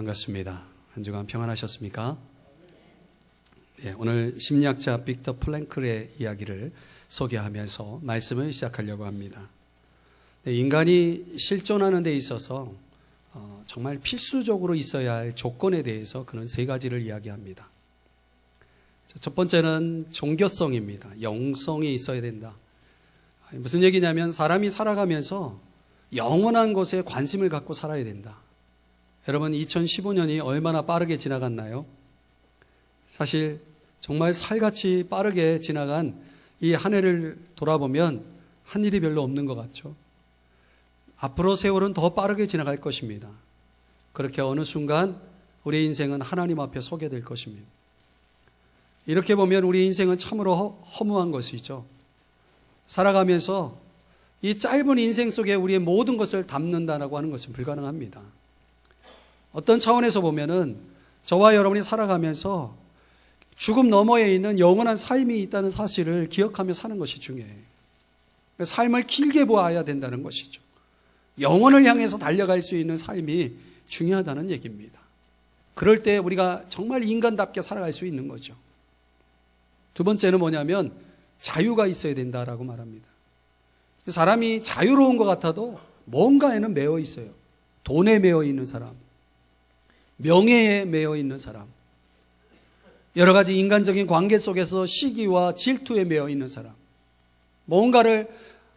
반갑습니다. 한 주간 평안하셨습니까? 네, 오늘 심리학자 빅터 프랭클의 이야기를 소개하면서 말씀을 시작하려고 합니다. 네, 인간이 실존하는 데 있어서 정말 필수적으로 있어야 할 조건에 대해서 그는 세 가지를 이야기합니다. 첫 번째는 종교성입니다. 영성이 있어야 된다. 무슨 얘기냐면 사람이 살아가면서 영원한 것에 관심을 갖고 살아야 된다. 여러분, 2015년이 얼마나 빠르게 지나갔나요? 사실 정말 살같이 빠르게 지나간 이 한 해를 돌아보면 한 일이 별로 없는 것 같죠. 앞으로 세월은 더 빠르게 지나갈 것입니다. 그렇게 어느 순간 우리 인생은 하나님 앞에 서게 될 것입니다. 이렇게 보면 우리 인생은 참으로 허무한 것이죠. 살아가면서 이 짧은 인생 속에 우리의 모든 것을 담는다라고 하는 것은 불가능합니다. 어떤 차원에서 보면은 저와 여러분이 살아가면서 죽음 너머에 있는 영원한 삶이 있다는 사실을 기억하며 사는 것이 중요해요. 삶을 길게 보아야 된다는 것이죠. 영혼을 향해서 달려갈 수 있는 삶이 중요하다는 얘기입니다. 그럴 때 우리가 정말 인간답게 살아갈 수 있는 거죠. 두 번째는 뭐냐면 자유가 있어야 된다라고 말합니다. 사람이 자유로운 것 같아도 뭔가에는 매여 있어요. 돈에 매여 있는 사람, 명예에 매여 있는 사람, 여러 가지 인간적인 관계 속에서 시기와 질투에 매여 있는 사람, 뭔가를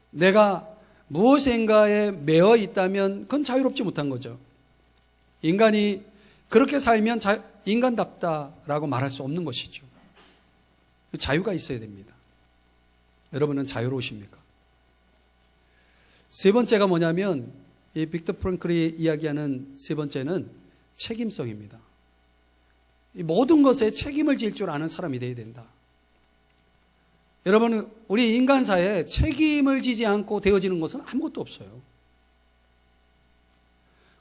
내가 무엇인가에 매여 있다면 그건 자유롭지 못한 거죠. 인간이 그렇게 살면 인간답다라고 말할 수 없는 것이죠. 자유가 있어야 됩니다. 여러분은 자유로우십니까? 세 번째가 뭐냐면 이 빅터 프랭클이 이야기하는 세 번째는 책임성입니다. 이 모든 것에 책임을 질 줄 아는 사람이 되어야 된다. 여러분, 우리 인간사에 책임을 지지 않고 되어지는 것은 아무것도 없어요.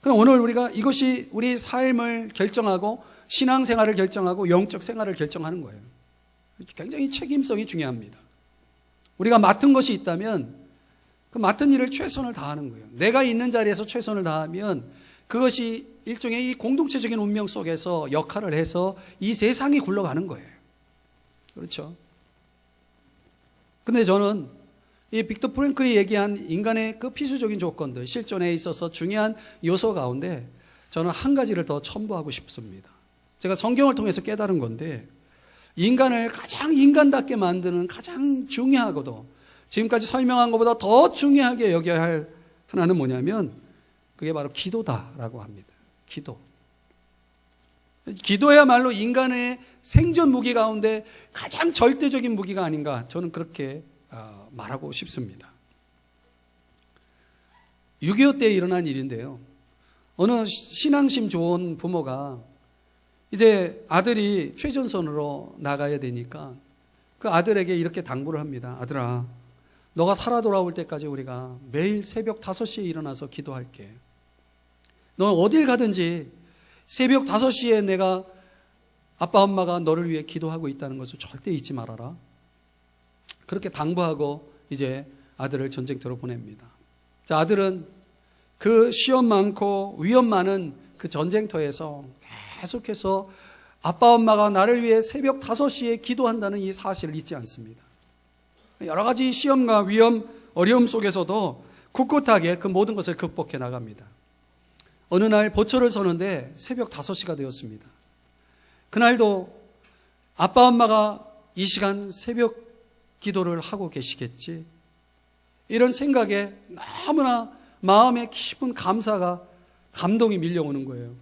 그럼 오늘 우리가 이것이 우리 삶을 결정하고 신앙생활을 결정하고 영적 생활을 결정하는 거예요. 굉장히 책임성이 중요합니다. 우리가 맡은 것이 있다면 그 맡은 일을 최선을 다하는 거예요. 내가 있는 자리에서 최선을 다하면 그것이 일종의 이 공동체적인 운명 속에서 역할을 해서 이 세상이 굴러가는 거예요. 그렇죠? 근데 저는 이 빅터 프랭클이 얘기한 인간의 그 필수적인 조건들, 실존에 있어서 중요한 요소 가운데 저는 한 가지를 더 첨부하고 싶습니다. 제가 성경을 통해서 깨달은 건데 인간을 가장 인간답게 만드는 가장 중요하고도 지금까지 설명한 것보다 더 중요하게 여겨야 할 하나는 뭐냐면 그게 바로 기도다라고 합니다. 기도. 기도야말로 인간의 생존 무기 가운데 가장 절대적인 무기가 아닌가, 저는 그렇게 말하고 싶습니다. 6.25 때 일어난 일인데요. 어느 신앙심 좋은 부모가 이제 아들이 최전선으로 나가야 되니까 그 아들에게 이렇게 당부를 합니다. 아들아, 너가 살아 돌아올 때까지 우리가 매일 새벽 5시에 일어나서 기도할게. 너 어딜 가든지 새벽 5시에 내가 아빠 엄마가 너를 위해 기도하고 있다는 것을 절대 잊지 말아라. 그렇게 당부하고 이제 아들을 전쟁터로 보냅니다. 자, 아들은 그 시험 많고 위험 많은 그 전쟁터에서 계속해서 아빠 엄마가 나를 위해 새벽 5시에 기도한다는 이 사실을 잊지 않습니다. 여러 가지 시험과 위험, 어려움 속에서도 꿋꿋하게 그 모든 것을 극복해 나갑니다. 어느 날 보초를 서는데 새벽 5시가 되었습니다. 그날도 아빠 엄마가 이 시간 새벽 기도를 하고 계시겠지, 이런 생각에 너무나 마음에 깊은 감동이 밀려오는 거예요.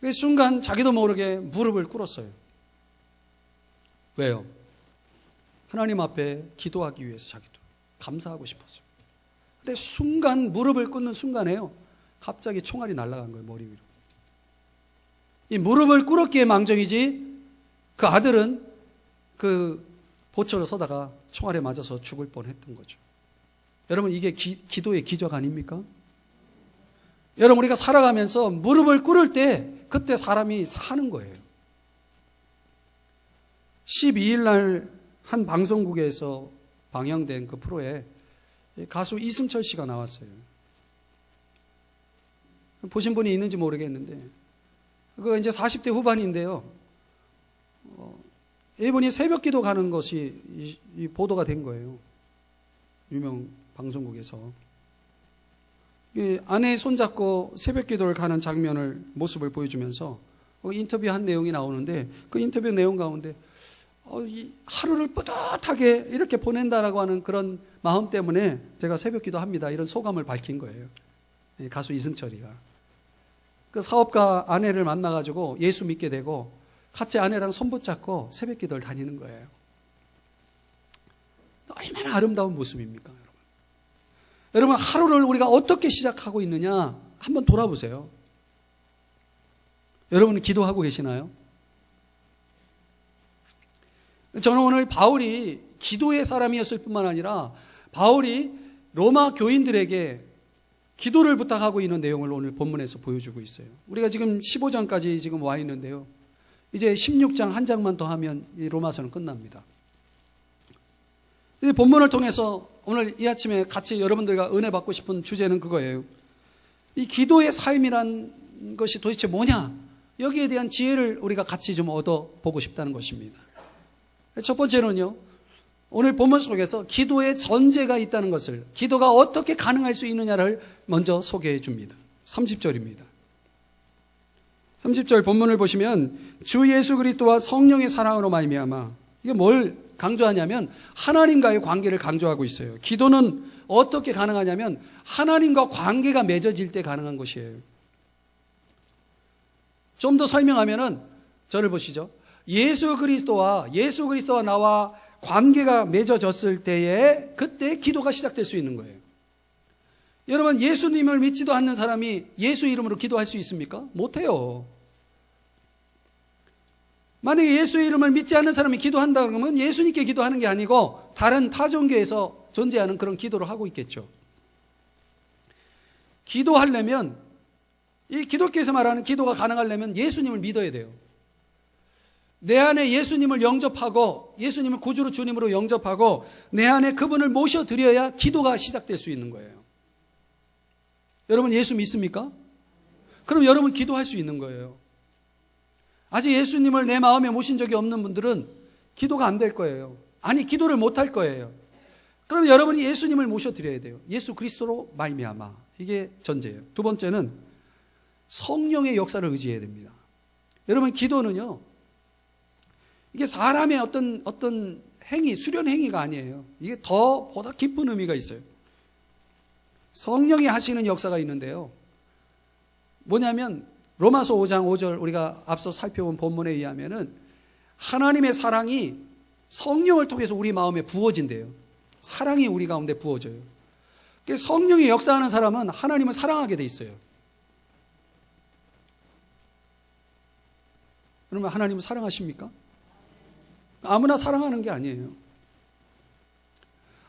그 순간 자기도 모르게 무릎을 꿇었어요. 왜요? 하나님 앞에 기도하기 위해서 자기도 감사하고 싶었어요. 근데 순간 무릎을 꿇는 순간에요, 갑자기 총알이 날아간 거예요, 머리 위로. 이 무릎을 꿇었기에 망정이지 그 아들은 그 보초로 서다가 총알에 맞아서 죽을 뻔했던 거죠. 여러분, 이게 기도의 기적 아닙니까? 여러분, 우리가 살아가면서 무릎을 꿇을 때 그때 사람이 사는 거예요. 12일 날 한 방송국에서 방영된 그 프로에 가수 이승철 씨가 나왔어요. 보신 분이 있는지 모르겠는데 그 이제 40대 후반인데요. 이분이 새벽 기도 가는 것이 이 보도가 된 거예요. 유명 방송국에서. 아내의 손잡고 새벽 기도를 가는 장면을, 모습을 보여주면서 인터뷰한 내용이 나오는데, 그 인터뷰 내용 가운데 이 하루를 뿌듯하게 이렇게 보낸다라고 하는 그런 마음 때문에 제가 새벽 기도 합니다, 이런 소감을 밝힌 거예요. 가수 이승철이가. 그 사업가 아내를 만나가지고 예수 믿게 되고 같이 아내랑 손 붙잡고 새벽 기도를 다니는 거예요. 얼마나 아름다운 모습입니까, 여러분? 여러분, 하루를 우리가 어떻게 시작하고 있느냐 한번 돌아보세요. 여러분, 기도하고 계시나요? 저는 오늘 바울이 기도의 사람이었을 뿐만 아니라 바울이 로마 교인들에게 기도를 부탁하고 있는 내용을 오늘 본문에서 보여주고 있어요. 우리가 지금 15장까지 지금 와 있는데요. 이제 16장 한 장만 더 하면 이 로마서는 끝납니다. 이 본문을 통해서 오늘 이 아침에 같이 여러분들과 은혜 받고 싶은 주제는 그거예요. 이 기도의 삶이란 것이 도대체 뭐냐? 여기에 대한 지혜를 우리가 같이 좀 얻어보고 싶다는 것입니다. 첫 번째는요, 오늘 본문 속에서 기도의 전제가 있다는 것을, 기도가 어떻게 가능할 수 있느냐를 먼저 소개해 줍니다. 30절입니다. 30절 본문을 보시면 주 예수 그리스도와 성령의 사랑으로 말미암아, 이게 뭘 강조하냐면 하나님과의 관계를 강조하고 있어요. 기도는 어떻게 가능하냐면 하나님과 관계가 맺어질 때 가능한 것이에요. 좀 더 설명하면은 저를 보시죠. 예수 그리스도와 나와 관계가 맺어졌을 때에 그때 기도가 시작될 수 있는 거예요. 여러분, 예수님을 믿지도 않는 사람이 예수 이름으로 기도할 수 있습니까? 못해요. 만약에 예수 이름을 믿지 않는 사람이 기도한다 그러면 예수님께 기도하는 게 아니고 다른 타종교에서 존재하는 그런 기도를 하고 있겠죠. 기도하려면, 이 기독교에서 말하는 기도가 가능하려면 예수님을 믿어야 돼요. 내 안에 예수님을 영접하고 예수님을 구주로 주님으로 영접하고 내 안에 그분을 모셔드려야 기도가 시작될 수 있는 거예요. 여러분, 예수 믿습니까? 그럼 여러분 기도할 수 있는 거예요. 아직 예수님을 내 마음에 모신 적이 없는 분들은 기도가 안 될 거예요. 아니, 기도를 못 할 거예요. 그럼 여러분이 예수님을 모셔드려야 돼요. 예수 그리스도로 말미암아. 이게 전제예요. 두 번째는 성령의 역사를 의지해야 됩니다. 여러분, 기도는요, 이게 사람의 어떤 행위, 수련 행위가 아니에요. 이게 보다 깊은 의미가 있어요. 성령이 하시는 역사가 있는데요. 뭐냐면 로마서 5장 5절 우리가 앞서 살펴본 본문에 의하면은 하나님의 사랑이 성령을 통해서 우리 마음에 부어진대요. 사랑이 우리 가운데 부어져요. 성령이 역사하는 사람은 하나님을 사랑하게 돼 있어요. 그러면 하나님을 사랑하십니까? 아무나 사랑하는 게 아니에요.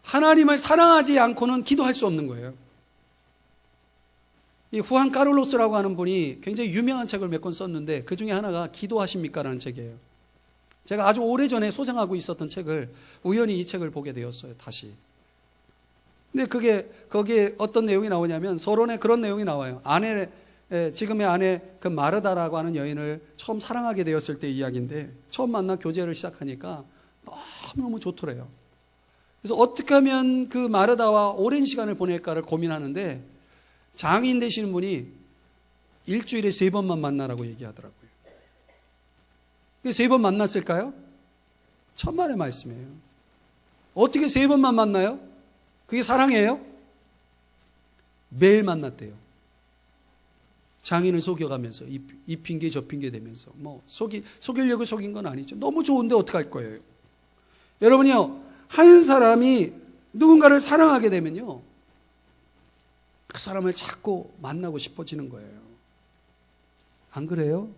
하나님을 사랑하지 않고는 기도할 수 없는 거예요. 이 후안 카를로스라고 하는 분이 굉장히 유명한 책을 몇 권 썼는데 그 중에 하나가 기도하십니까? 라는 책이에요. 제가 아주 오래전에 소장하고 있었던 책을 우연히 이 책을 보게 되었어요. 다시. 근데 거기에 어떤 내용이 나오냐면 서론에 그런 내용이 나와요. 지금의 아내 그 마르다라고 하는 여인을 처음 사랑하게 되었을 때 이야기인데 처음 만나 교제를 시작하니까 너무너무 좋더래요. 그래서 어떻게 하면 그 마르다와 오랜 시간을 보낼까를 고민하는데 장인 되시는 분이 일주일에 3번만 만나라고 얘기하더라고요. 3번 만났을까요? 천만의 말씀이에요. 어떻게 3번만 만나요? 그게 사랑이에요? 매일 만났대요. 장인을 속여가면서 이 핑계 저 핑계 대면서 속이려고 속인 건 아니죠. 너무 좋은데 어떡할 거예요? 여러분이요, 한 사람이 누군가를 사랑하게 되면요, 그 사람을 자꾸 만나고 싶어지는 거예요. 안 그래요?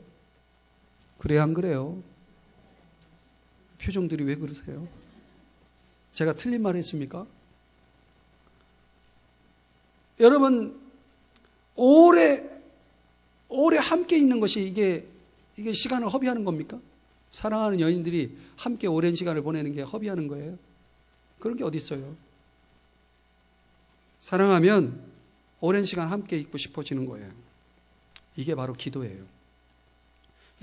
그래요, 안 그래요? 표정들이 왜 그러세요? 제가 틀린 말 했습니까? 여러분, 오래 함께 있는 것이 이게 시간을 허비하는 겁니까? 사랑하는 연인들이 함께 오랜 시간을 보내는 게 허비하는 거예요? 그런 게 어디 있어요? 사랑하면 오랜 시간 함께 있고 싶어지는 거예요. 이게 바로 기도예요.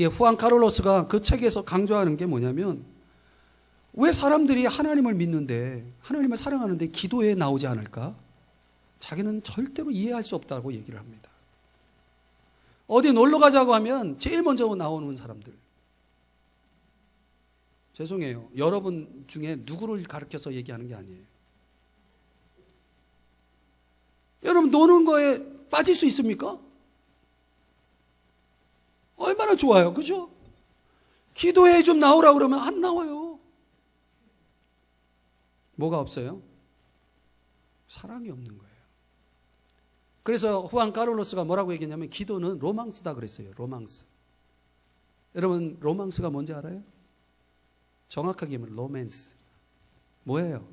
후안 카를로스가 그 책에서 강조하는 게 뭐냐면, 왜 사람들이 하나님을 믿는데, 하나님을 사랑하는데 기도에 나오지 않을까? 자기는 절대로 이해할 수 없다고 얘기를 합니다. 어디 놀러 가자고 하면 제일 먼저 나오는 사람들. 죄송해요. 여러분 중에 누구를 가르쳐서 얘기하는 게 아니에요. 여러분, 노는 거에 빠질 수 있습니까? 얼마나 좋아요. 그죠? 기도에 좀 나오라 그러면 안 나와요. 뭐가 없어요? 사랑이 없는 거예요. 그래서 후안 카를로스가 뭐라고 얘기했냐면, 기도는 로망스다 그랬어요. 로망스. 여러분, 로망스가 뭔지 알아요? 정확하게 얘기하면 로맨스. 뭐예요?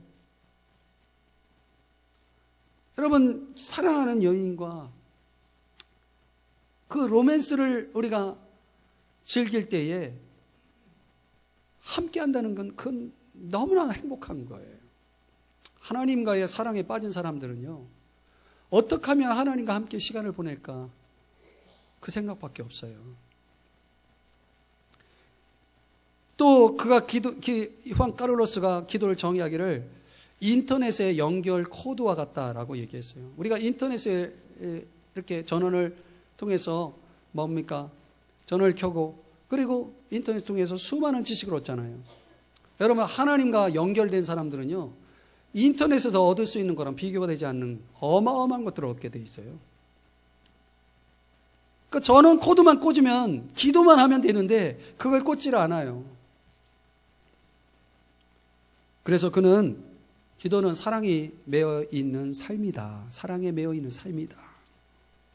여러분, 사랑하는 여인과 그 로맨스를 우리가 즐길 때에 함께 한다는 건 그건 너무나 행복한 거예요. 하나님과의 사랑에 빠진 사람들은요, 어떻게 하면 하나님과 함께 시간을 보낼까? 그 생각밖에 없어요. 또 그가 후안 카를로스가 기도를 정의하기를 인터넷의 연결 코드와 같다라고 얘기했어요. 우리가 인터넷에 이렇게 전원을 통해서 뭡니까? 전원을 켜고 그리고 인터넷 통해서 수많은 지식을 얻잖아요. 여러분, 하나님과 연결된 사람들은요, 인터넷에서 얻을 수 있는 거랑 비교가 되지 않는 어마어마한 것들을 얻게 돼 있어요. 그러니까 전원 코드만 꽂으면 기도만 하면 되는데 그걸 꽂지를 않아요. 그래서 그는 기도는 사랑이 매여 있는 삶이다. 사랑에 매여 있는 삶이다.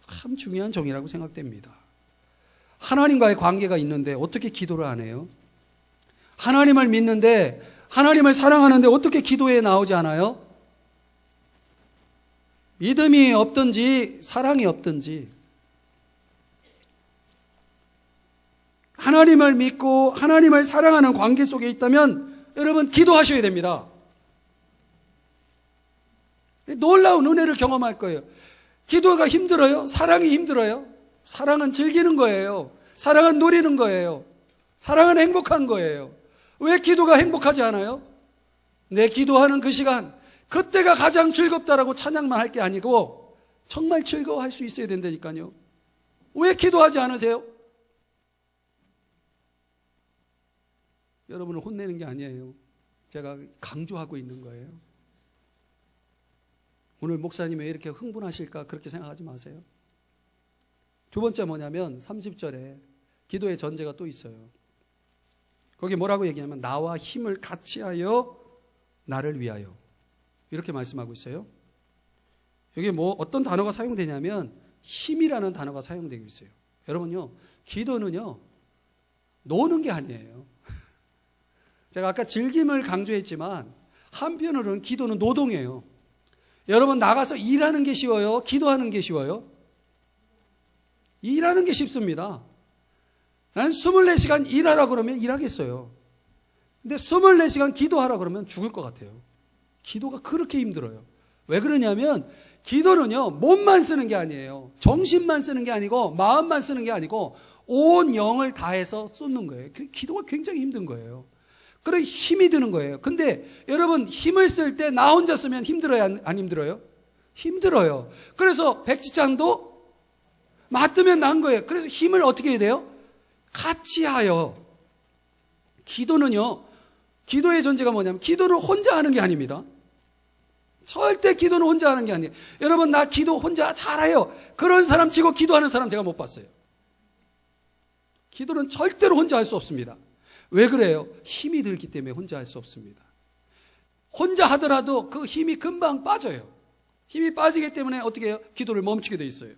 참 중요한 정의라고 생각됩니다. 하나님과의 관계가 있는데 어떻게 기도를 안 해요? 하나님을 믿는데, 하나님을 사랑하는데 어떻게 기도에 나오지 않아요? 믿음이 없든지 사랑이 없든지, 하나님을 믿고 하나님을 사랑하는 관계 속에 있다면 여러분, 기도하셔야 됩니다. 놀라운 은혜를 경험할 거예요. 기도가 힘들어요? 사랑이 힘들어요? 사랑은 즐기는 거예요. 사랑은 누리는 거예요. 사랑은 행복한 거예요. 왜 기도가 행복하지 않아요? 내 기도하는 그 시간, 그때가 가장 즐겁다라고 찬양만 할 게 아니고 정말 즐거워할 수 있어야 된다니까요. 왜 기도하지 않으세요? 여러분을 혼내는 게 아니에요. 제가 강조하고 있는 거예요. 오늘 목사님 왜 이렇게 흥분하실까 그렇게 생각하지 마세요. 두 번째 뭐냐면 30절에 기도의 전제가 또 있어요. 거기 뭐라고 얘기하면 나와 힘을 같이 하여 나를 위하여, 이렇게 말씀하고 있어요. 여기 뭐 어떤 단어가 사용되냐면 힘이라는 단어가 사용되고 있어요. 여러분요, 기도는요 노는 게 아니에요. 제가 아까 즐김을 강조했지만 한편으로는 기도는 노동이에요. 여러분, 나가서 일하는 게 쉬워요? 기도하는 게 쉬워요? 일하는 게 쉽습니다. 나는 24시간 일하라 그러면 일하겠어요. 근데 24시간 기도하라 그러면 죽을 것 같아요. 기도가 그렇게 힘들어요. 왜 그러냐면 기도는요, 몸만 쓰는 게 아니에요. 정신만 쓰는 게 아니고 마음만 쓰는 게 아니고 온 영을 다해서 쏟는 거예요. 기도가 굉장히 힘든 거예요. 그래 힘이 드는 거예요. 근데 여러분, 힘을 쓸 때 나 혼자 쓰면 힘들어요? 안 힘들어요? 힘들어요. 그래서 백지장도 맞으면 난 거예요. 그래서 힘을 어떻게 해야 돼요? 같이 하여. 기도는요, 기도의 존재가 뭐냐면 기도는 혼자 하는 게 아닙니다. 절대 기도는 혼자 하는 게 아니에요. 여러분, 나 기도 혼자 잘해요. 그런 사람 치고 기도하는 사람 제가 못 봤어요. 기도는 절대로 혼자 할 수 없습니다. 왜 그래요? 힘이 들기 때문에 혼자 할 수 없습니다. 혼자 하더라도 그 힘이 금방 빠져요. 힘이 빠지기 때문에 어떻게 해요? 기도를 멈추게 돼 있어요.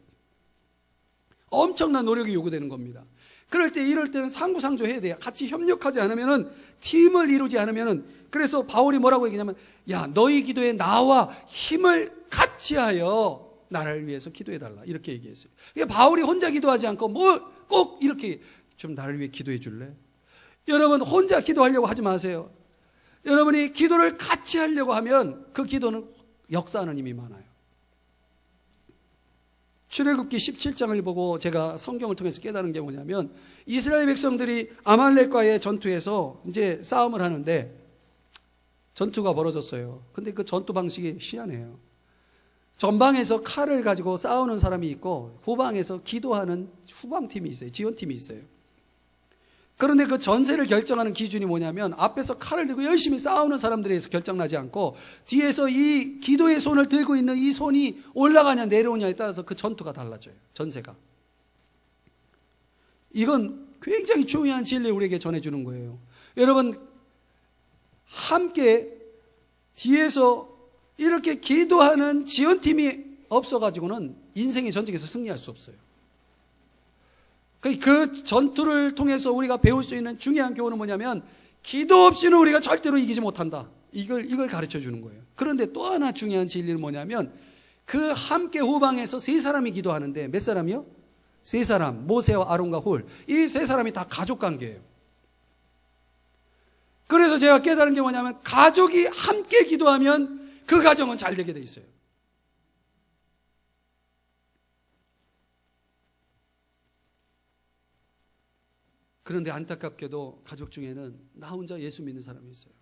엄청난 노력이 요구되는 겁니다. 그럴 때, 이럴 때는 상부상조 해야 돼요. 같이 협력하지 않으면은, 팀을 이루지 않으면은, 그래서 바울이 뭐라고 얘기냐면, 야, 너희 기도에 나와 힘을 같이 하여 나를 위해서 기도해달라. 이렇게 얘기했어요. 그러니까 바울이 혼자 기도하지 않고, 꼭 이렇게 좀 나를 위해 기도해 줄래? 여러분, 혼자 기도하려고 하지 마세요. 여러분이 기도를 같이 하려고 하면 그 기도는 역사하는 힘이 많아요. 출애굽기 17장을 보고 제가 성경을 통해서 깨달은 게 뭐냐면 이스라엘 백성들이 아말렉과의 전투에서 이제 싸움을 하는데 전투가 벌어졌어요. 근데 그 전투 방식이 희한해요. 전방에서 칼을 가지고 싸우는 사람이 있고 후방에서 기도하는 후방팀이 있어요. 지원팀이 있어요. 그런데 그 전세를 결정하는 기준이 뭐냐면 앞에서 칼을 들고 열심히 싸우는 사람들에 의해서 결정나지 않고 뒤에서 이 기도의 손을 들고 있는 이 손이 올라가냐 내려오냐에 따라서 그 전투가 달라져요. 전세가. 이건 굉장히 중요한 진리를 우리에게 전해주는 거예요. 여러분 함께 뒤에서 이렇게 기도하는 지원팀이 없어가지고는 인생의 전쟁에서 승리할 수 없어요. 그 전투를 통해서 우리가 배울 수 있는 중요한 교훈은 뭐냐면 기도 없이는 우리가 절대로 이기지 못한다. 이걸 가르쳐 주는 거예요. 그런데 또 하나 중요한 진리는 뭐냐면 그 함께 후방에서 세 사람이 기도하는데 몇 사람이요? 세 사람. 모세와 아론과 홀. 이 세 사람이 다 가족 관계예요. 그래서 제가 깨달은 게 뭐냐면 가족이 함께 기도하면 그 가정은 잘 되게 돼 있어요. 그런데 안타깝게도 가족 중에는 나 혼자 예수 믿는 사람이 있어요.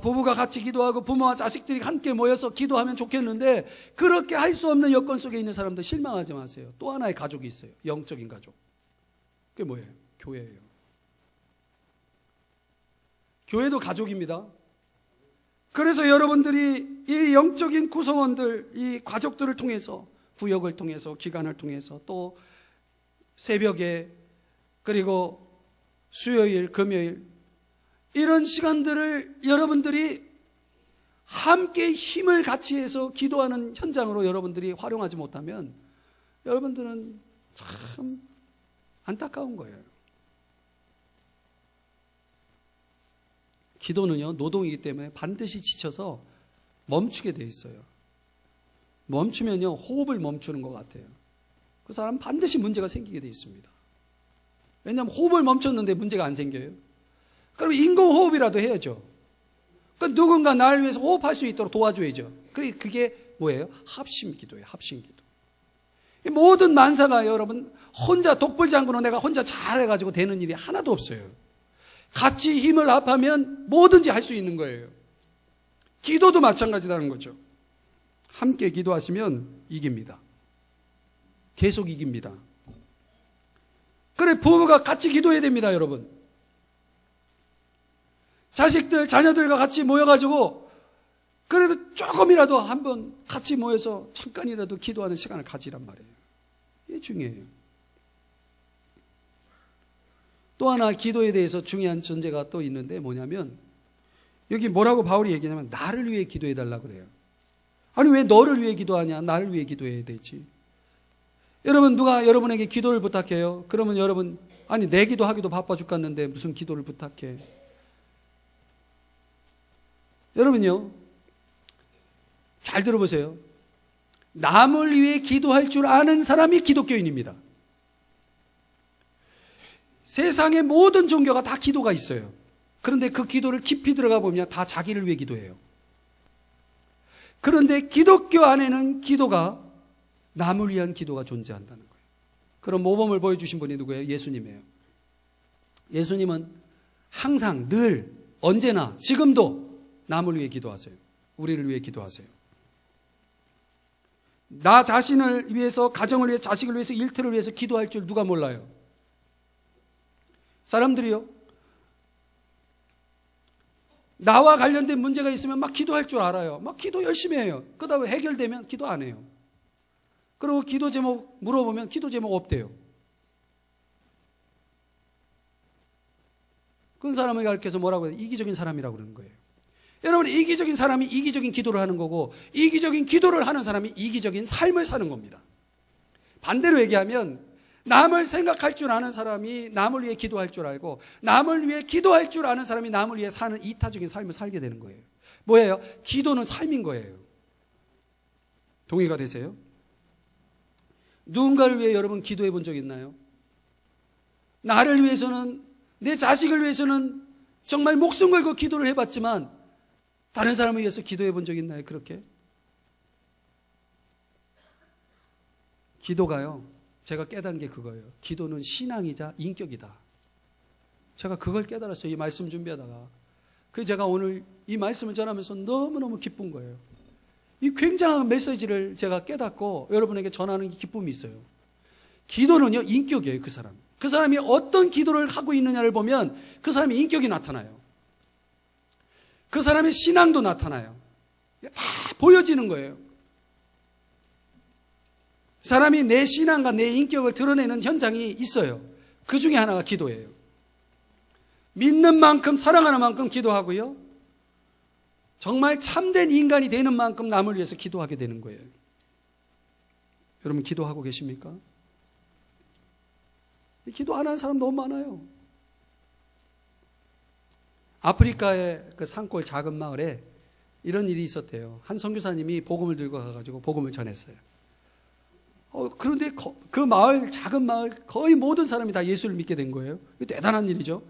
부부가 같이 기도하고 부모와 자식들이 함께 모여서 기도하면 좋겠는데 그렇게 할 수 없는 여건 속에 있는 사람들 실망하지 마세요. 또 하나의 가족이 있어요. 영적인 가족. 그게 뭐예요? 교회예요. 교회도 가족입니다. 그래서 여러분들이 이 영적인 구성원들, 이 가족들을 통해서 구역을 통해서 기간을 통해서 또 새벽에 그리고 수요일, 금요일 이런 시간들을 여러분들이 함께 힘을 같이 해서 기도하는 현장으로 여러분들이 활용하지 못하면 여러분들은 참 안타까운 거예요. 기도는요, 노동이기 때문에 반드시 지쳐서 멈추게 돼 있어요. 멈추면요, 호흡을 멈추는 것 같아요. 그 사람은 반드시 문제가 생기게 돼 있습니다. 왜냐하면 호흡을 멈췄는데 문제가 안 생겨요. 그럼 인공호흡이라도 해야죠. 그러니까 누군가 나를 위해서 호흡할 수 있도록 도와줘야죠. 그게 뭐예요? 합심기도예요. 합심기도. 모든 만사가 여러분 혼자 독불장군으로 내가 혼자 잘해가지고 되는 일이 하나도 없어요. 같이 힘을 합하면 뭐든지 할 수 있는 거예요. 기도도 마찬가지라는 거죠. 함께 기도하시면 이깁니다. 계속 이깁니다. 그래, 부부가 같이 기도해야 됩니다, 여러분. 자식들, 자녀들과 같이 모여가지고 그래도 조금이라도 한번 같이 모여서 잠깐이라도 기도하는 시간을 가지란 말이에요. 이게 중요해요. 또 하나 기도에 대해서 중요한 전제가 또 있는데 뭐냐면 여기 뭐라고 바울이 얘기하냐면 나를 위해 기도해달라고 그래요. 아니 왜 너를 위해 기도하냐? 나를 위해 기도해야 되지. 여러분 누가 여러분에게 기도를 부탁해요? 그러면 여러분 아니 내 기도하기도 바빠 죽겠는데 무슨 기도를 부탁해? 여러분요 잘 들어보세요. 남을 위해 기도할 줄 아는 사람이 기독교인입니다. 세상의 모든 종교가 다 기도가 있어요. 그런데 그 기도를 깊이 들어가 보면 다 자기를 위해 기도해요. 그런데 기독교 안에는 기도가 남을 위한 기도가 존재한다는 거예요. 그럼 모범을 보여주신 분이 누구예요? 예수님이에요. 예수님은 항상 늘 언제나 지금도 남을 위해 기도하세요. 우리를 위해 기도하세요. 나 자신을 위해서, 가정을 위해서, 자식을 위해서, 일터를 위해서 기도할 줄 누가 몰라요? 사람들이요. 나와 관련된 문제가 있으면 막 기도할 줄 알아요. 막 기도 열심히 해요. 그러다 해결되면 기도 안 해요. 그리고 기도 제목 물어보면 기도 제목 없대요. 그런 사람을 가르쳐서 뭐라고 해요? 이기적인 사람이라고 그러는 거예요. 여러분, 이기적인 사람이 이기적인 기도를 하는 거고 이기적인 기도를 하는 사람이 이기적인 삶을 사는 겁니다. 반대로 얘기하면 남을 생각할 줄 아는 사람이 남을 위해 기도할 줄 알고 남을 위해 기도할 줄 아는 사람이 남을 위해 사는 이타적인 삶을 살게 되는 거예요. 뭐예요? 기도는 삶인 거예요. 동의가 되세요? 누군가를 위해 여러분 기도해 본 적 있나요? 나를 위해서는, 내 자식을 위해서는 정말 목숨 걸고 기도를 해봤지만 다른 사람을 위해서 기도해 본 적 있나요? 그렇게? 기도가요, 제가 깨달은 게 그거예요. 기도는 신앙이자 인격이다. 제가 그걸 깨달았어요. 이 말씀 준비하다가. 그래서 제가 오늘 이 말씀을 전하면서 너무너무 기쁜 거예요. 이 굉장한 메시지를 제가 깨닫고 여러분에게 전하는 기쁨이 있어요. 기도는요, 인격이에요. 그 사람. 그 사람이 어떤 기도를 하고 있느냐를 보면 그 사람의 인격이 나타나요. 그 사람의 신앙도 나타나요. 다 보여지는 거예요. 사람이 내 신앙과 내 인격을 드러내는 현장이 있어요. 그 중에 하나가 기도예요. 믿는 만큼, 사랑하는 만큼 기도하고요, 정말 참된 인간이 되는 만큼 남을 위해서 기도하게 되는 거예요. 여러분 기도하고 계십니까? 기도 안 하는 사람 너무 많아요. 아프리카의 그 산골 작은 마을에 이런 일이 있었대요. 한 선교사님이 복음을 들고 가가지고 복음을 전했어요. 그런데 그 마을, 작은 마을 거의 모든 사람이 다 예수를 믿게 된 거예요. 대단한 일이죠.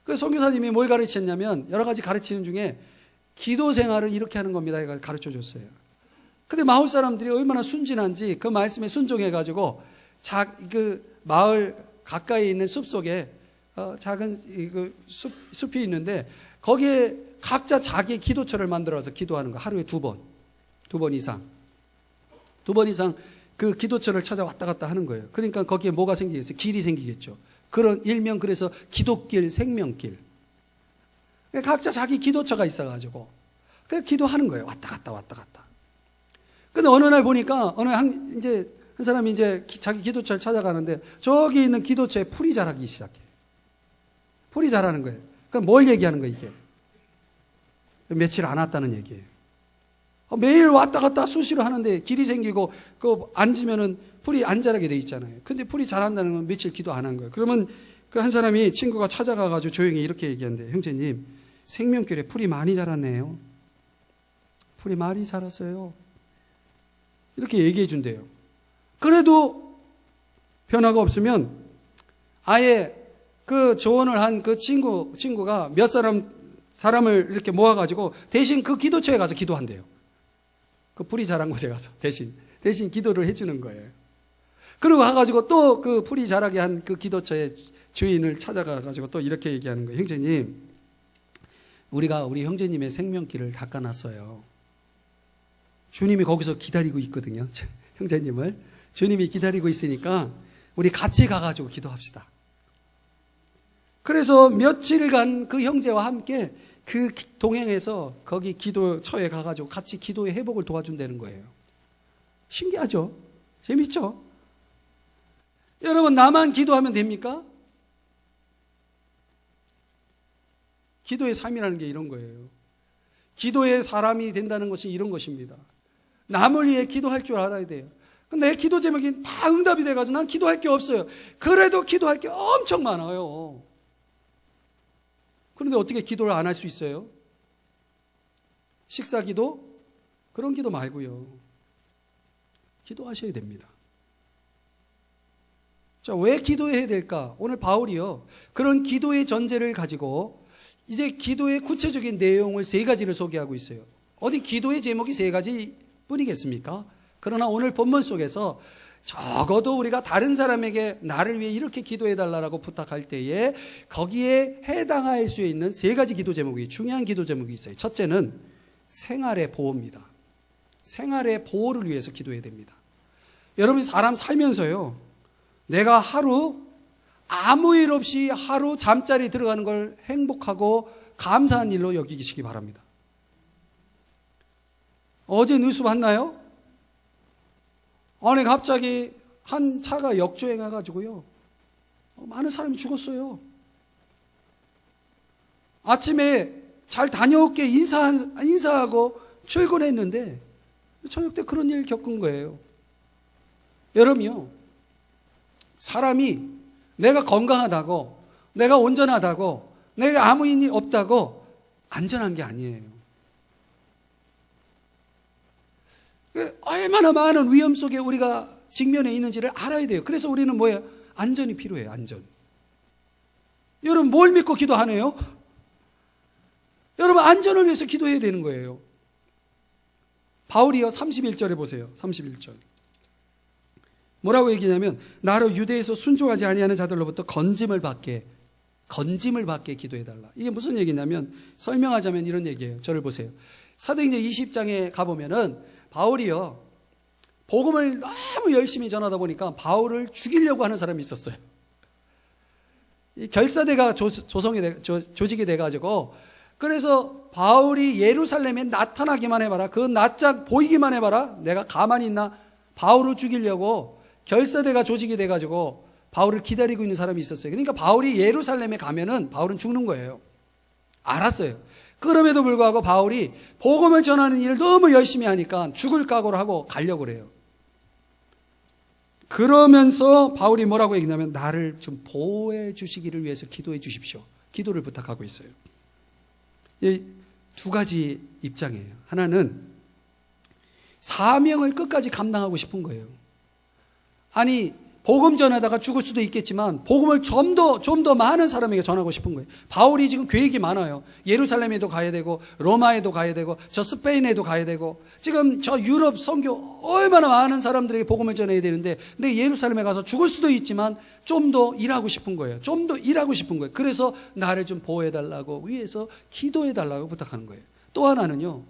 그 선교사님이 뭘 가르쳤냐면, 여러 가지 가르치는 중에 기도 생활을 이렇게 하는 겁니다. 가르쳐 줬어요. 근데 마을 사람들이 얼마나 순진한지 그 말씀에 순종해가지고 그 마을 가까이 있는 숲 속에 작은 그 숲이 있는데 거기에 각자 자기 기도처를 만들어서 기도하는 거. 하루에 두 번 이상 그 기도처를 찾아 왔다 갔다 하는 거예요. 그러니까 거기에 뭐가 생기겠어요? 길이 생기겠죠. 그런 일명 그래서 기도길, 생명길. 각자 자기 기도처가 있어가지고 그 기도하는 거예요. 왔다 갔다. 근데 어느 날 보니까 한 사람이 이제 자기 기도처를 찾아가는데 저기 있는 기도처에 풀이 자라기 시작해요. 풀이 자라는 거예요. 그럼 뭘 얘기하는 거예요, 이게? 며칠 안 왔다는 얘기예요. 매일 왔다 갔다 수시로 하는데 길이 생기고 그 앉으면은 풀이 안 자라게 돼 있잖아요. 근데 풀이 자란다는 건 며칠 기도 안 한 거예요. 그러면 그 한 사람이 친구가 찾아가가지고 조용히 이렇게 얘기한대. 형제님, 생명길에 풀이 많이 자랐네요. 풀이 많이 자랐어요. 이렇게 얘기해 준대요. 그래도 변화가 없으면 아예 그 조언을 한 그 친구가 몇 사람을 이렇게 모아가지고 대신 그 기도처에 가서 기도한대요. 그 풀이 자란 곳에 가서 대신 기도를 해주는 거예요. 그리고 가가지고 또 그 풀이 자라게 한 그 기도처의 주인을 찾아가가지고 또 이렇게 얘기하는 거예요. 형제님, 우리가 우리 형제님의 생명길을 닦아놨어요. 주님이 거기서 기다리고 있거든요. 형제님을 주님이 기다리고 있으니까 우리 같이 가가지고 기도합시다. 그래서 며칠간 그 형제와 함께 그 동행해서 거기 기도처에 가가지고 같이 기도의 회복을 도와준다는 거예요. 신기하죠? 재밌죠? 여러분, 나만 기도하면 됩니까? 기도의 삶이라는 게 이런 거예요. 기도의 사람이 된다는 것이 이런 것입니다. 남을 위해 기도할 줄 알아야 돼요. 내 기도 제목이 다 응답이 돼가지고 난 기도할 게 없어요. 그래도 기도할 게 엄청 많아요. 그런데 어떻게 기도를 안 할 수 있어요? 식사 기도? 그런 기도 말고요. 기도하셔야 됩니다. 자, 왜 기도해야 될까? 오늘 바울이요, 그런 기도의 전제를 가지고 이제 기도의 구체적인 내용을 3가지를 소개하고 있어요. 어디 기도의 제목이 3가지 뿐이겠습니까? 그러나 오늘 본문 속에서 적어도 우리가 다른 사람에게 나를 위해 이렇게 기도해달라고 부탁할 때에 거기에 해당할 수 있는 3가지 기도 제목이, 중요한 기도 제목이 있어요. 첫째는 생활의 보호입니다. 생활의 보호를 위해서 기도해야 됩니다. 여러분이 사람 살면서요, 내가 하루 아무 일 없이 하루 잠자리 들어가는 걸 행복하고 감사한 일로 여기시기 바랍니다. 어제 뉴스 봤나요? 아니 갑자기 한 차가 역주행해가지고요, 많은 사람이 죽었어요. 아침에 잘 다녀올게 인사하고 출근했는데 저녁 때 그런 일 겪은 거예요. 여러분요, 사람이 내가 건강하다고, 내가 온전하다고, 내가 아무 일이 없다고 안전한 게 아니에요. 얼마나 많은 위험 속에 우리가 직면해 있는지를 알아야 돼요. 그래서 우리는 뭐예요? 안전이 필요해요. 안전. 여러분, 뭘 믿고 기도하네요? 여러분, 안전을 위해서 기도해야 되는 거예요. 바울이요, 31절에 보세요. 31절. 뭐라고 얘기냐면 나로 유대에서 순종하지 아니하는 자들로부터 건짐을 받게 기도해달라. 이게 무슨 얘기냐면 설명하자면 이런 얘기예요. 저를 보세요. 사도행전 20장에 가보면은 바울이요, 복음을 너무 열심히 전하다 보니까 바울을 죽이려고 하는 사람이 있었어요. 이 결사대가 조직이 돼가지고, 그래서 바울이 예루살렘에 나타나기만 해봐라, 그 낯짝 보이기만 해봐라, 내가 가만히 있나, 바울을 죽이려고 결사대가 조직이 돼가지고 바울을 기다리고 있는 사람이 있었어요. 그러니까 바울이 예루살렘에 가면은 바울은 죽는 거예요. 알았어요. 그럼에도 불구하고 바울이 복음을 전하는 일을 너무 열심히 하니까 죽을 각오를 하고 가려고 그래요. 그러면서 바울이 뭐라고 얘기냐면 나를 좀 보호해 주시기를 위해서 기도해 주십시오. 기도를 부탁하고 있어요. 이 두 가지 입장이에요. 하나는 사명을 끝까지 감당하고 싶은 거예요. 아니, 복음 전하다가 죽을 수도 있겠지만 복음을 좀 더 많은 사람에게 전하고 싶은 거예요. 바울이 지금 계획이 많아요. 예루살렘에도 가야 되고 로마에도 가야 되고 저 스페인에도 가야 되고 지금 저 유럽 선교 얼마나 많은 사람들에게 복음을 전해야 되는데, 근데 예루살렘에 가서 죽을 수도 있지만 좀 더 일하고 싶은 거예요. 좀 더 일하고 싶은 거예요. 그래서 나를 좀 보호해달라고 위해서 기도해달라고 부탁하는 거예요. 또 하나는요,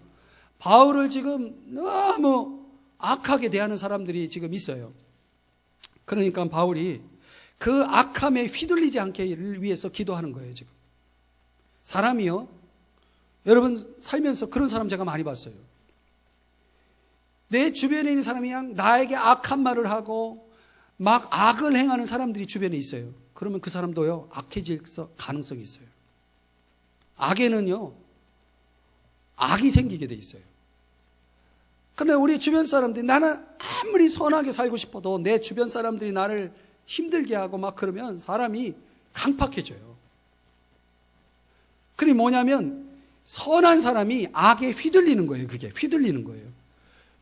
바울을 지금 너무 악하게 대하는 사람들이 지금 있어요. 그러니까 바울이 그 악함에 휘둘리지 않게를 위해서 기도하는 거예요. 지금 사람이요, 여러분 살면서 그런 사람 제가 많이 봤어요. 내 주변에 있는 사람이 그냥 나에게 악한 말을 하고 막 악을 행하는 사람들이 주변에 있어요. 그러면 그 사람도요 악해질 가능성이 있어요. 악에는요 악이 생기게 돼 있어요. 그런데 우리 주변 사람들이, 나는 아무리 선하게 살고 싶어도 내 주변 사람들이 나를 힘들게 하고 막 그러면 사람이 강팍해져요. 그게 뭐냐면 선한 사람이 악에 휘둘리는 거예요. 그게 휘둘리는 거예요.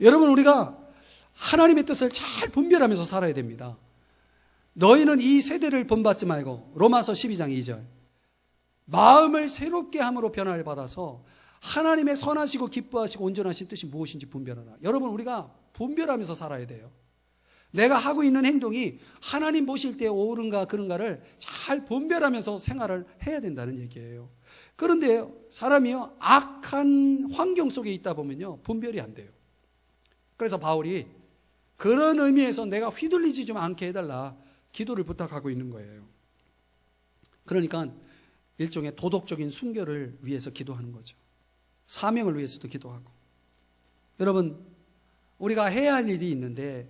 여러분, 우리가 하나님의 뜻을 잘 분별하면서 살아야 됩니다. 너희는 이 세대를 본받지 말고, 로마서 12장 2절, 마음을 새롭게 함으로 변화를 받아서 하나님의 선하시고 기뻐하시고 온전하신 뜻이 무엇인지 분별하라. 여러분, 우리가 분별하면서 살아야 돼요. 내가 하고 있는 행동이 하나님 보실 때 옳은가 그른가를 잘 분별하면서 생활을 해야 된다는 얘기예요. 그런데 사람이요 악한 환경 속에 있다 보면요 분별이 안 돼요. 그래서 바울이 그런 의미에서 내가 휘둘리지 좀 않게 해달라 기도를 부탁하고 있는 거예요. 그러니까 일종의 도덕적인 순결을 위해서 기도하는 거죠. 사명을 위해서도 기도하고. 여러분, 우리가 해야 할 일이 있는데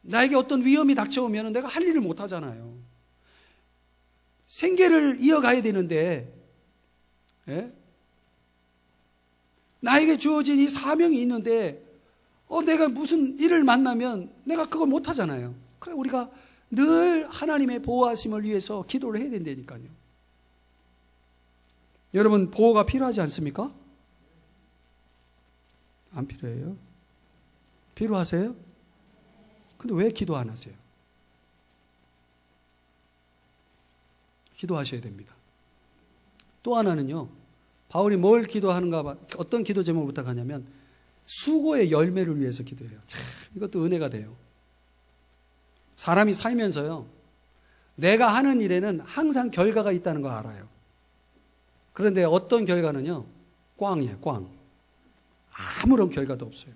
나에게 어떤 위험이 닥쳐오면 내가 할 일을 못 하잖아요. 생계를 이어가야 되는데, 예? 나에게 주어진 이 사명이 있는데 내가 무슨 일을 만나면 내가 그걸 못 하잖아요. 그래, 우리가 늘 하나님의 보호하심을 위해서 기도를 해야 된다니까요. 여러분, 보호가 필요하지 않습니까? 안 필요해요? 필요하세요? 근데 왜 기도 안 하세요? 기도하셔야 됩니다. 또 하나는요, 바울이 뭘 기도하는가, 어떤 기도 제목을 부탁하냐면 수고의 열매를 위해서 기도해요. 참, 이것도 은혜가 돼요. 사람이 살면서요, 내가 하는 일에는 항상 결과가 있다는 걸 알아요. 그런데 어떤 결과는요, 꽝이에요, 꽝. 아무런 결과도 없어요.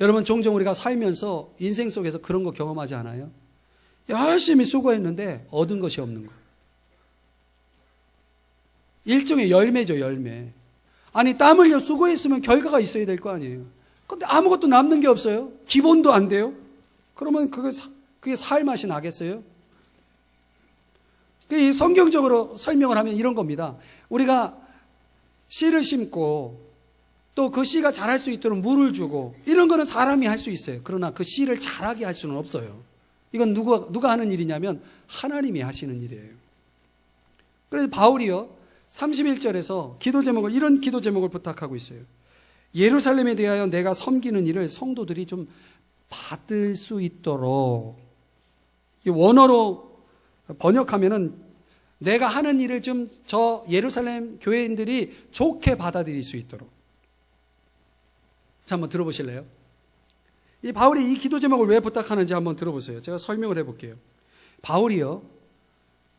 여러분, 종종 우리가 살면서 인생 속에서 그런 거 경험하지 않아요? 열심히 수고했는데 얻은 것이 없는 거예요. 일종의 열매죠, 열매. 아니, 땀 흘려 수고했으면 결과가 있어야 될 거 아니에요. 그런데 아무것도 남는 게 없어요. 기본도 안 돼요. 그러면 그게 살 맛이 나겠어요? 성경적으로 설명을 하면 이런 겁니다. 우리가 씨를 심고 또 그 씨가 자랄 수 있도록 물을 주고 이런 거는 사람이 할 수 있어요. 그러나 그 씨를 자라게 할 수는 없어요. 이건 누가 하는 일이냐면 하나님이 하시는 일이에요. 그래서 바울이요 31절에서 이런 기도 제목을 부탁하고 있어요. 예루살렘에 대하여 내가 섬기는 일을 성도들이 좀 받을 수 있도록, 이 원어로 번역하면은 내가 하는 일을 좀 저 예루살렘 교회인들이 좋게 받아들일 수 있도록. 자, 한번 들어보실래요? 이 바울이 이 기도 제목을 왜 부탁하는지 한번 들어보세요. 제가 설명을 해볼게요. 바울이요,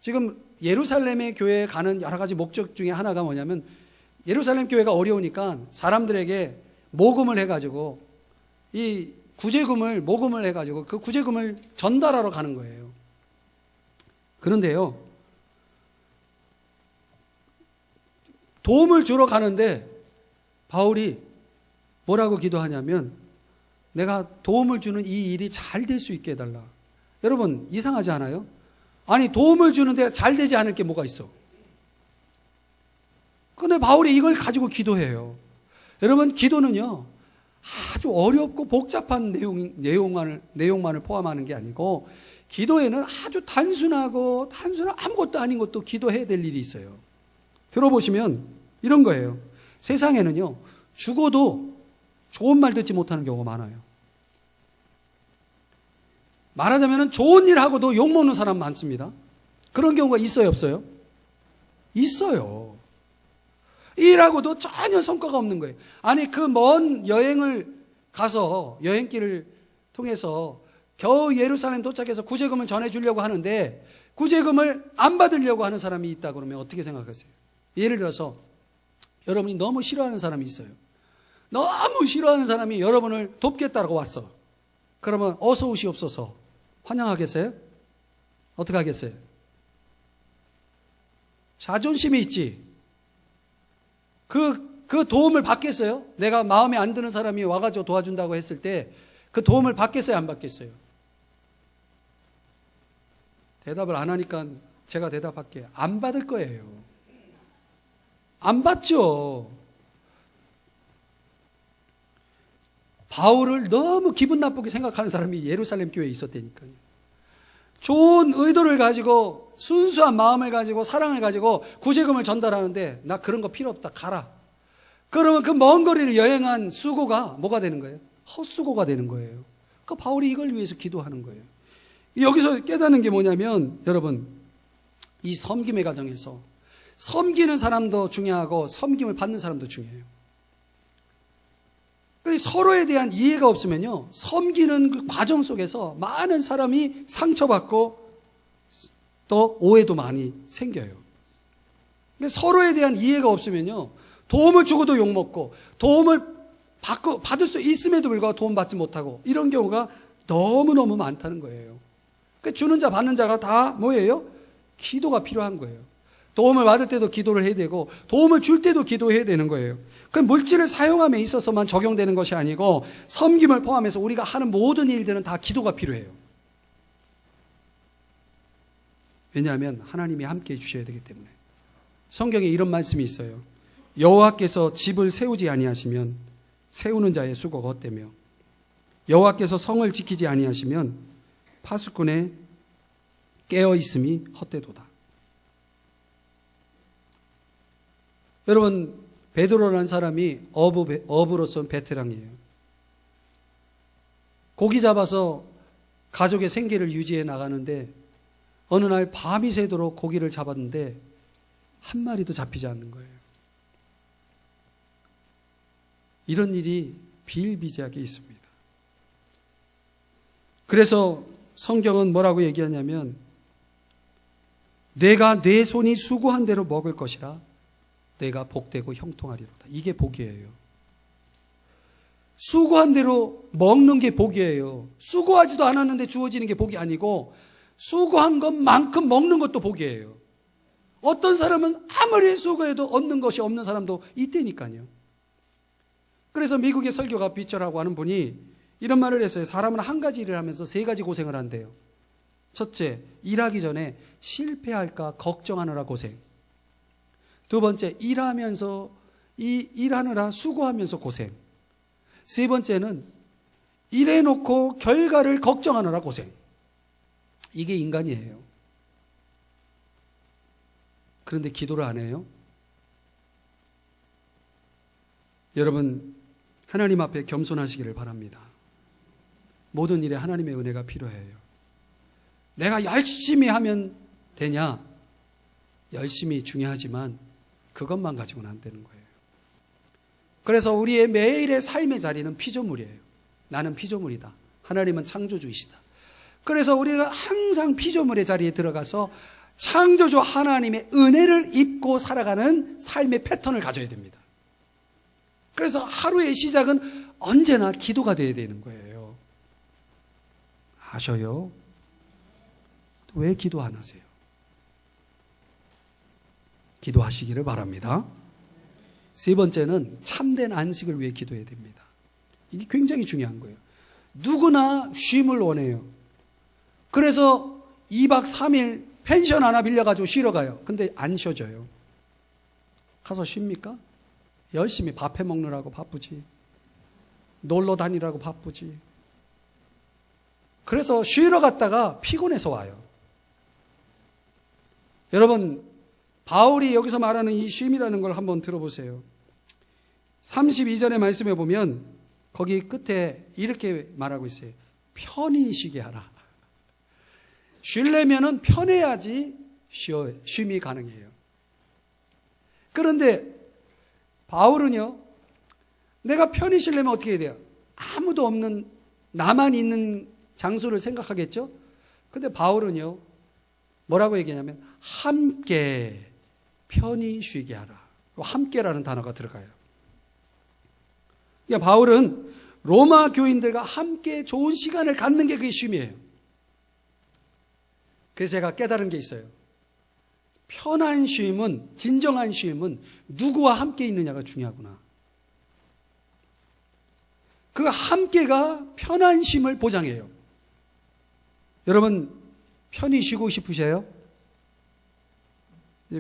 지금 예루살렘의 교회에 가는 여러 가지 목적 중에 하나가 뭐냐면, 예루살렘 교회가 어려우니까 사람들에게 모금을 해가지고 이 구제금을 모금을 해가지고 그 구제금을 전달하러 가는 거예요. 그런데요, 도움을 주러 가는데 바울이 뭐라고 기도하냐면, 내가 도움을 주는 이 일이 잘 될 수 있게 해달라. 여러분, 이상하지 않아요? 아니, 도움을 주는데 잘 되지 않을 게 뭐가 있어? 근데 바울이 이걸 가지고 기도해요. 여러분, 기도는요, 아주 어렵고 복잡한 내용만을 포함하는 게 아니고, 기도에는 아주 단순한 아무것도 아닌 것도 기도해야 될 일이 있어요. 들어보시면 이런 거예요. 세상에는요, 죽어도 좋은 말 듣지 못하는 경우가 많아요. 말하자면 좋은 일 하고도 욕먹는 사람 많습니다. 그런 경우가 있어요, 없어요? 있어요. 일하고도 전혀 성과가 없는 거예요. 아니, 그 먼 여행을 가서 여행길을 통해서 겨우 예루살렘 도착해서 구제금을 전해주려고 하는데 구제금을 안 받으려고 하는 사람이 있다 그러면 어떻게 생각하세요? 예를 들어서 여러분이 너무 싫어하는 사람이 있어요. 너무 싫어하는 사람이 여러분을 돕겠다고 왔어. 그러면 어서 오시옵소서 환영하겠어요? 어떻게 하겠어요? 자존심이 있지. 그 도움을 받겠어요? 내가 마음에 안 드는 사람이 와가지고 도와준다고 했을 때 그 도움을 받겠어요? 안 받겠어요? 대답을 안 하니까 제가 대답할게요. 안 받을 거예요. 안 받죠. 바울을 너무 기분 나쁘게 생각하는 사람이 예루살렘 교회에 있었다니까요. 좋은 의도를 가지고 순수한 마음을 가지고 사랑을 가지고 구제금을 전달하는데, 나 그런 거 필요 없다, 가라. 그러면 그 먼 거리를 여행한 수고가 뭐가 되는 거예요? 헛수고가 되는 거예요. 그 바울이 이걸 위해서 기도하는 거예요. 여기서 깨닫는 게 뭐냐면, 여러분, 이 섬김의 과정에서 섬기는 사람도 중요하고 섬김을 받는 사람도 중요해요. 서로에 대한 이해가 없으면요, 섬기는 그 과정 속에서 많은 사람이 상처받고 또 오해도 많이 생겨요. 서로에 대한 이해가 없으면요, 도움을 주고도 욕먹고 도움을 받을 수 있음에도 불구하고 도움받지 못하고 이런 경우가 너무너무 많다는 거예요. 주는 자 받는 자가 다 뭐예요? 기도가 필요한 거예요. 도움을 받을 때도 기도를 해야 되고 도움을 줄 때도 기도해야 되는 거예요. 그 물질을 사용함에 있어서만 적용되는 것이 아니고 섬김을 포함해서 우리가 하는 모든 일들은 다 기도가 필요해요. 왜냐하면 하나님이 함께 해주셔야 되기 때문에. 성경에 이런 말씀이 있어요. 여호와께서 집을 세우지 아니하시면 세우는 자의 수고가 헛되며 여호와께서 성을 지키지 아니하시면 파수꾼의 깨어있음이 헛되도다. 여러분, 베드로라는 사람이 어부로서는 베테랑이에요. 고기 잡아서 가족의 생계를 유지해 나가는데 어느 날 밤이 새도록 고기를 잡았는데 한 마리도 잡히지 않는 거예요. 이런 일이 비일비재하게 있습니다. 그래서 성경은 뭐라고 얘기하냐면, 내가 내 손이 수고한 대로 먹을 것이라 내가 복되고 형통하리로다. 이게 복이에요. 수고한 대로 먹는 게 복이에요. 수고하지도 않았는데 주어지는 게 복이 아니고 수고한 것만큼 먹는 것도 복이에요. 어떤 사람은 아무리 수고해도 얻는 것이 없는 사람도 있다니까요. 그래서 미국의 설교가 비처라고 하는 분이 이런 말을 했어요. 사람은 한 가지 일을 하면서 세 가지 고생을 한대요. 첫째, 일하기 전에 실패할까 걱정하느라 고생. 두 번째, 일하느라 수고하면서 고생. 세 번째는 일해놓고 결과를 걱정하느라 고생. 이게 인간이에요. 그런데 기도를 안 해요? 여러분, 하나님 앞에 겸손하시기를 바랍니다. 모든 일에 하나님의 은혜가 필요해요. 내가 열심히 하면 되냐? 열심히 중요하지만 그것만 가지고는 안 되는 거예요. 그래서 우리의 매일의 삶의 자리는 피조물이에요. 나는 피조물이다. 하나님은 창조주이시다. 그래서 우리가 항상 피조물의 자리에 들어가서 창조주 하나님의 은혜를 입고 살아가는 삶의 패턴을 가져야 됩니다. 그래서 하루의 시작은 언제나 기도가 되어야 되는 거예요. 아셔요? 왜 기도 안 하세요? 기도하시기를 바랍니다. 세 번째는 참된 안식을 위해 기도해야 됩니다. 이게 굉장히 중요한 거예요. 누구나 쉼을 원해요. 그래서 2박 3일 펜션 하나 빌려가지고 쉬러 가요. 근데 안 쉬어져요. 가서 쉽니까? 열심히 밥해 먹느라고 바쁘지. 놀러 다니라고 바쁘지. 그래서 쉬러 갔다가 피곤해서 와요. 여러분, 바울이 여기서 말하는 이 쉼이라는 걸 한번 들어보세요. 32절의 말씀에 보면 거기 끝에 이렇게 말하고 있어요. 편히 쉬게 하라. 쉬려면은 편해야지 쉼이 가능해요. 그런데 바울은요, 내가 편히 쉬려면 어떻게 해야 돼요? 아무도 없는 나만 있는 장소를 생각하겠죠? 근데 바울은요, 뭐라고 얘기하냐면 함께 편히 쉬게 하라. 함께라는 단어가 들어가요. 그러니까 바울은 로마 교인들과 함께 좋은 시간을 갖는 게 그게 쉼이에요. 그래서 제가 깨달은 게 있어요. 편한 쉼은, 진정한 쉼은 누구와 함께 있느냐가 중요하구나. 그 함께가 편한 쉼을 보장해요. 여러분, 편히 쉬고 싶으세요?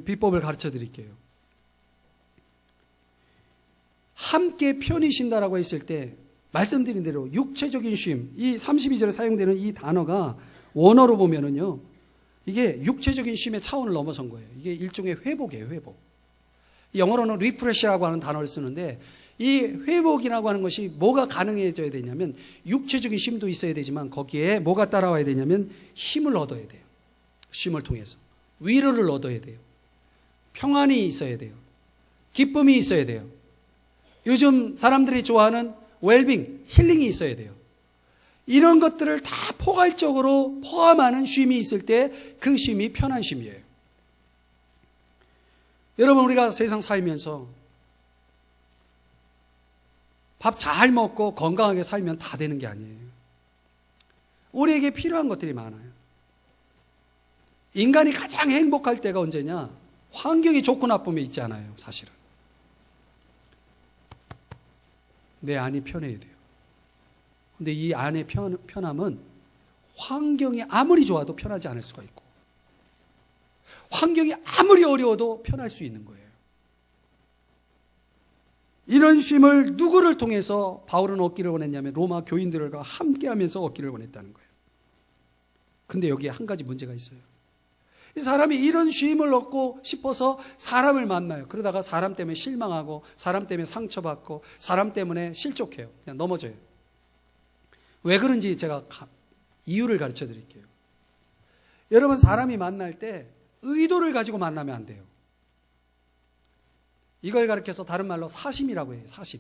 비법을 가르쳐 드릴게요. 함께 편히 쉰다라고 했을 때 말씀드린 대로 육체적인 쉼, 이 32절에 사용되는 이 단어가 원어로 보면은요, 이게 육체적인 쉼의 차원을 넘어선 거예요. 이게 일종의 회복이에요, 회복. 영어로는 리프레시라고 하는 단어를 쓰는데 이 회복이라고 하는 것이 뭐가 가능해져야 되냐면 육체적인 쉼도 있어야 되지만 거기에 뭐가 따라와야 되냐면 힘을 얻어야 돼요. 쉼을 통해서. 위로를 얻어야 돼요. 평안이 있어야 돼요. 기쁨이 있어야 돼요. 요즘 사람들이 좋아하는 웰빙, 힐링이 있어야 돼요. 이런 것들을 다 포괄적으로 포함하는 쉼이 있을 때 그 쉼이 편한 쉼이에요. 여러분, 우리가 세상 살면서 밥 잘 먹고 건강하게 살면 다 되는 게 아니에요. 우리에게 필요한 것들이 많아요. 인간이 가장 행복할 때가 언제냐? 환경이 좋고 나쁨이 있지 않아요, 사실은. 내 안이 편해야 돼요. 근데 이 안의 편함은 환경이 아무리 좋아도 편하지 않을 수가 있고, 환경이 아무리 어려워도 편할 수 있는 거예요. 이런 쉼을 누구를 통해서 바울은 얻기를 원했냐면 로마 교인들과 함께 하면서 얻기를 원했다는 거예요. 근데 여기에 한 가지 문제가 있어요. 이 사람이 이런 쉼을 얻고 싶어서 사람을 만나요. 그러다가 사람 때문에 실망하고 사람 때문에 상처받고 사람 때문에 실족해요. 그냥 넘어져요. 왜 그런지 제가 이유를 가르쳐 드릴게요. 여러분, 사람이 만날 때 의도를 가지고 만나면 안 돼요. 이걸 가르쳐서 다른 말로 사심이라고 해요. 사심.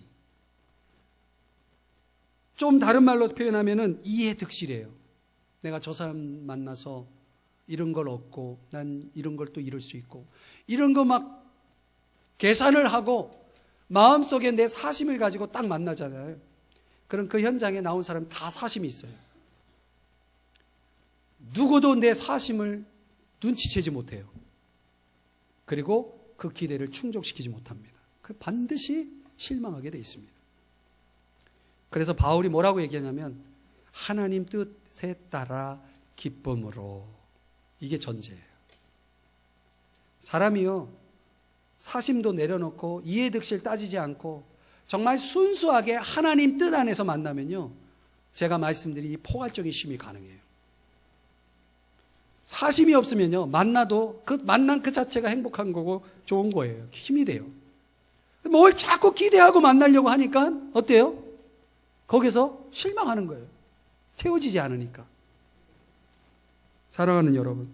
좀 다른 말로 표현하면은 이해득실이에요. 내가 저 사람 만나서 이런 걸 얻고 난 이런 걸 또 이룰 수 있고, 이런 거 막 계산을 하고 마음속에 내 사심을 가지고 딱 만나잖아요. 그럼 그 현장에 나온 사람 다 사심이 있어요. 누구도 내 사심을 눈치채지 못해요. 그리고 그 기대를 충족시키지 못합니다. 반드시 실망하게 되어 있습니다. 그래서 바울이 뭐라고 얘기하냐면 하나님 뜻에 따라 기쁨으로, 이게 전제예요. 사람이요, 사심도 내려놓고 이해득실 따지지 않고 정말 순수하게 하나님 뜻 안에서 만나면요, 제가 말씀드린 이 포괄적인 쉼이 가능해요. 사심이 없으면요, 만나도 그 만난 그 자체가 행복한 거고 좋은 거예요. 힘이 돼요. 뭘 자꾸 기대하고 만나려고 하니까 어때요? 거기서 실망하는 거예요. 채워지지 않으니까. 사랑하는 여러분,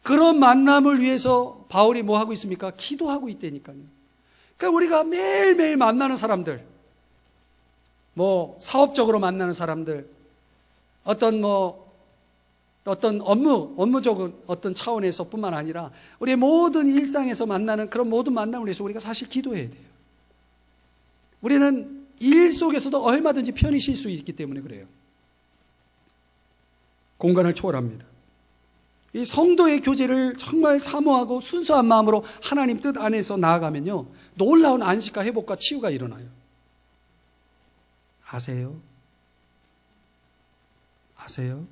그런 만남을 위해서 바울이 뭐 하고 있습니까? 기도하고 있다니까요. 그러니까 우리가 매일매일 만나는 사람들, 뭐 사업적으로 만나는 사람들, 어떤 업무적인 어떤 차원에서 뿐만 아니라 우리의 모든 일상에서 만나는 그런 모든 만남을 위해서 우리가 사실 기도해야 돼요. 우리는 일 속에서도 얼마든지 편히 쉴 수 있기 때문에 그래요. 공간을 초월합니다. 이 성도의 교제를 정말 사모하고 순수한 마음으로 하나님 뜻 안에서 나아가면요, 놀라운 안식과 회복과 치유가 일어나요. 아세요? 아세요?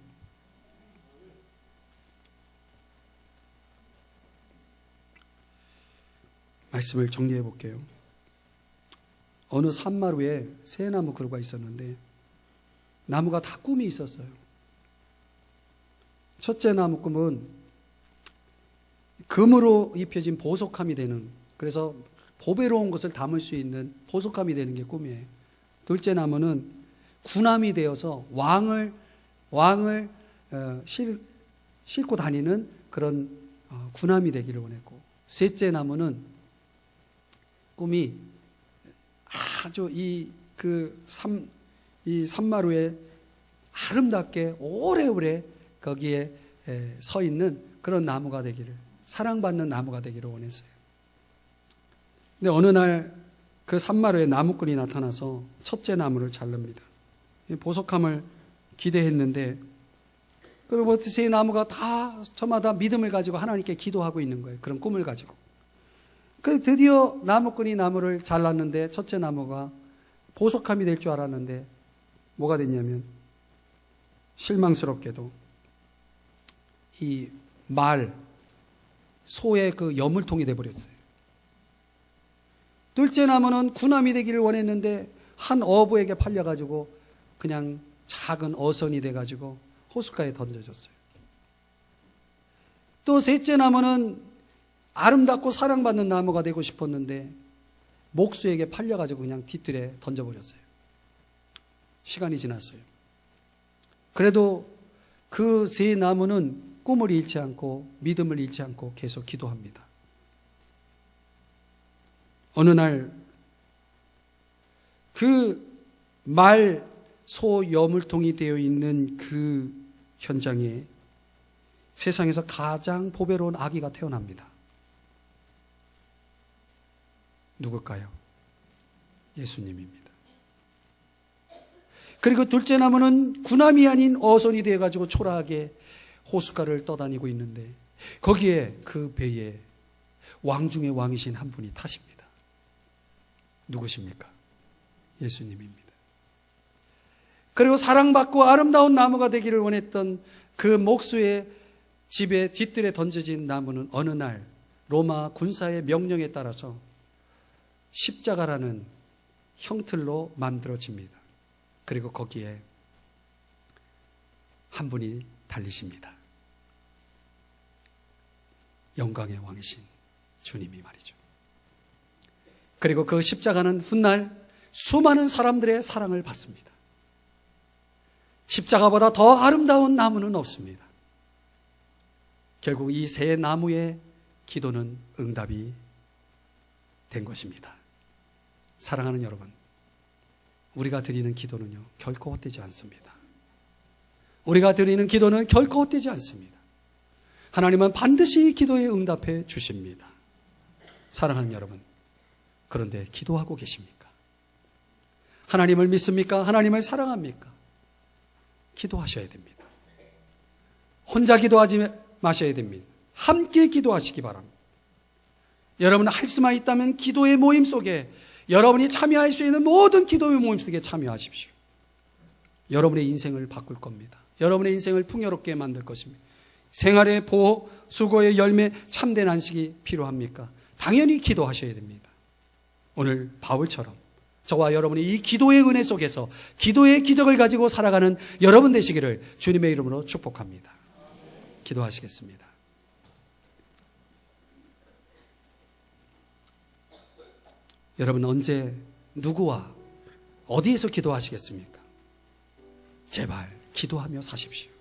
말씀을 정리해 볼게요. 어느 산마루에 새 나무 그루가 있었는데 나무가 다 꿈이 있었어요. 첫째 나무 꿈은 금으로 입혀진 보석함이 되는, 그래서 보배로운 것을 담을 수 있는 보석함이 되는 게 꿈이에요. 둘째 나무는 군함이 되어서 왕을 싣고 다니는 그런 군함이 되기를 원했고, 셋째 나무는 꿈이 아주 이 산마루에 아름답게 오래오래 거기에 서 있는 그런 나무가 되기를, 사랑받는 나무가 되기를 원했어요. 근데 어느 날 그 산마루에 나무꾼이 나타나서 첫째 나무를 자릅니다. 보석함을 기대했는데, 그리고 세 나무가 다 저마다 믿음을 가지고 하나님께 기도하고 있는 거예요. 그런 꿈을 가지고. 그 드디어 나무꾼이 나무를 잘랐는데 첫째 나무가 보석함이 될 줄 알았는데 뭐가 됐냐면, 실망스럽게도 이 소의 그 여물통이 돼버렸어요. 둘째 나무는 군함이 되기를 원했는데 한 어부에게 팔려가지고 그냥 작은 어선이 돼가지고 호숫가에 던져졌어요. 또 셋째 나무는 아름답고 사랑받는 나무가 되고 싶었는데 목수에게 팔려가지고 그냥 뒤뜰에 던져버렸어요. 시간이 지났어요. 그래도 그 세 나무는 꿈을 잃지 않고 믿음을 잃지 않고 계속 기도합니다. 어느 날 그 소 여물통이 되어 있는 그 현장에 세상에서 가장 보배로운 아기가 태어납니다. 누굴까요? 예수님입니다. 그리고 둘째 나무는 군함이 아닌 어선이 되어가지고 초라하게 호숫가를 떠다니고 있는데 거기에 그 배에 왕 중의 왕이신 한 분이 타십니다. 누구십니까? 예수님입니다. 그리고 사랑받고 아름다운 나무가 되기를 원했던 그 목수의 집에 뒤뜰에 던져진 나무는 어느 날 로마 군사의 명령에 따라서 십자가라는 형틀로 만들어집니다. 그리고 거기에 한 분이 달리십니다. 영광의 왕이신 주님이 말이죠. 그리고 그 십자가는 훗날 수많은 사람들의 사랑을 받습니다. 십자가보다 더 아름다운 나무는 없습니다. 결국 이 세 나무의 기도는 응답이 된 것입니다. 사랑하는 여러분, 우리가 드리는 기도는요, 결코 헛되지 않습니다. 우리가 드리는 기도는 결코 헛되지 않습니다. 하나님은 반드시 기도에 응답해 주십니다. 사랑하는 여러분, 그런데 기도하고 계십니까? 하나님을 믿습니까? 하나님을 사랑합니까? 기도하셔야 됩니다. 혼자 기도하지 마셔야 됩니다. 함께 기도하시기 바랍니다. 여러분 할 수만 있다면 기도의 모임 속에, 여러분이 참여할 수 있는 모든 기도의 모임 속에 참여하십시오. 여러분의 인생을 바꿀 겁니다. 여러분의 인생을 풍요롭게 만들 것입니다. 생활의 보호, 수고의 열매, 참된 안식이 필요합니까? 당연히 기도하셔야 됩니다. 오늘 바울처럼 저와 여러분이 이 기도의 은혜 속에서 기도의 기적을 가지고 살아가는 여러분 되시기를 주님의 이름으로 축복합니다. 기도하시겠습니다. 여러분 언제 누구와 어디에서 기도하시겠습니까? 제발 기도하며 사십시오.